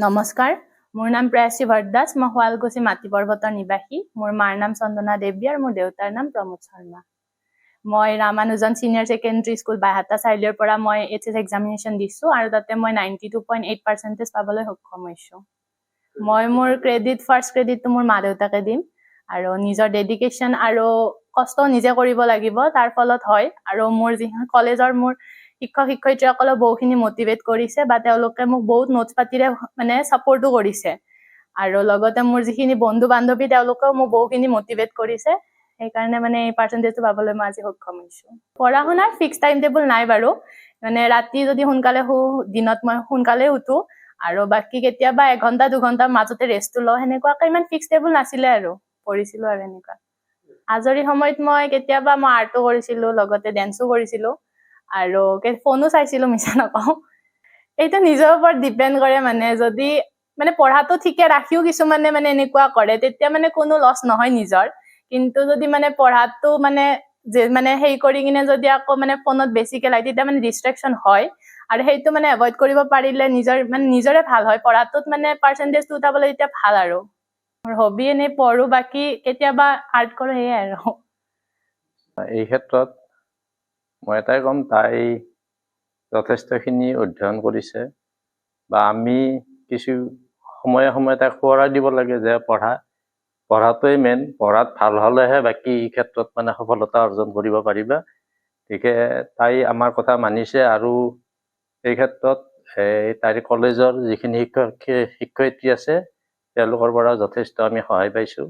নমস্কাৰ, মোৰ নাম প্ৰেয়সী ভৰদ্বাজ। মই শুৱালকুছি মাটি পৰ্বতৰ নিবাসী। মোৰ মাৰ নাম চন্দনা দেৱী আৰু মোৰ দেউতাৰ নাম প্ৰমোদ শৰ্মা। মই Ramanujan senior secondary school Baihata চাৰিআলিৰ পৰা মই HS এক্সামিনেশ্যন দিছোঁ আৰু তাতে মই 92.8% পাবলৈ সক্ষম হৈছোঁ। মই মোৰ ফাৰ্ষ্ট ক্ৰেডিটটো মোৰ মা দেউতাকে দিম আৰু নিজৰ ডেডিকেশ্যন আৰু কষ্ট নিজে কৰিব লাগিব, তাৰ ফলত হয়। আৰু মোৰ যিখন কলেজৰ মোৰ শিক্ষক শিক্ষয়িত্ৰীসকলে বহুখিনি মটিভেট কৰিছে বা তেওঁলোকে মোক বহুত নোটছ পাতিৰে মানে ছাপৰ্টো কৰিছে আৰু লগতে মোৰ যিখিনি বন্ধু বান্ধৱী তেওঁলোকেও মোক বহুখিনি মটিভেট কৰিছে। সেইকাৰণে মানে এই পাৰ্চেণ্টেজটো পাবলৈ মই আজি সক্ষম হৈছোঁ। পঢ়া শুনাৰ ফিক্স টাইম টেবুল নাই বাৰু, মানে ৰাতি যদি সোনকালে দিনত মই সোনকালে উঠো আৰু বাকী কেতিয়াবা 1 ঘণ্টা 2 ঘণ্টাৰ মাজতে ৰেষ্টটো লওঁ। সেনেকুৱাকৈ ইমান ফিক্স টেবুল নাছিলে আৰু পঢ়িছিলোঁ আৰু এনেকুৱা। আজৰি সময়ত মই কেতিয়াবা আৰ্টো কৰিছিলোঁ, লগতে ডেন্সো কৰিছিলোঁ আৰু ফোনো চাইছিলোঁ, মিছা নকওঁ। এইটো নিজৰ ওপৰত ডিপেণ্ড কৰে, মানে যদি মানে পঢ়াটো ঠিকে ৰাখিও কিছুমানে মানে এনেকুৱা কৰে, তেতিয়া মানে কোনো লছ নহয় নিজৰ। কিন্তু যদি মানে পঢ়াটো মানে হেৰি কৰি কিনে যদি আকৌ মানে ফোনত বেছিকে লাগে, তেতিয়া মানে ডিষ্ট্ৰেকশ্যন হয় আৰু সেইটো মানে এভইড কৰিব পাৰিলে নিজৰে ভাল হয়। পঢ়াটোত মানে পাৰ্চেণ্টেজটো উঠাবলৈ তেতিয়া ভাল আৰু। মোৰ হবি এনেই পঢ়ো, বাকী কেতিয়াবা আৰ্ট কৰোঁ, সেয়াই আৰু। এই ক্ষেত্ৰত মই এটাই ক'ম, তাই যথেষ্টখিনি অধ্যয়ন কৰিছে বা আমি কিছু সময়ে সময়ে তাক সোঁৱৰাই দিব লাগে যে পঢ়াটোৱেই মেইন। পঢ়াত ভাল হ'লেহে বাকী ক্ষেত্ৰত মানে সফলতা অৰ্জন কৰিব পাৰিবা। গতিকে তাই আমাৰ কথা মানিছে আৰু এই ক্ষেত্ৰত তাইৰ কলেজৰ যিখিনি শিক্ষয়িত্ৰী আছে তেওঁলোকৰ পৰা যথেষ্ট আমি সহায় পাইছোঁ।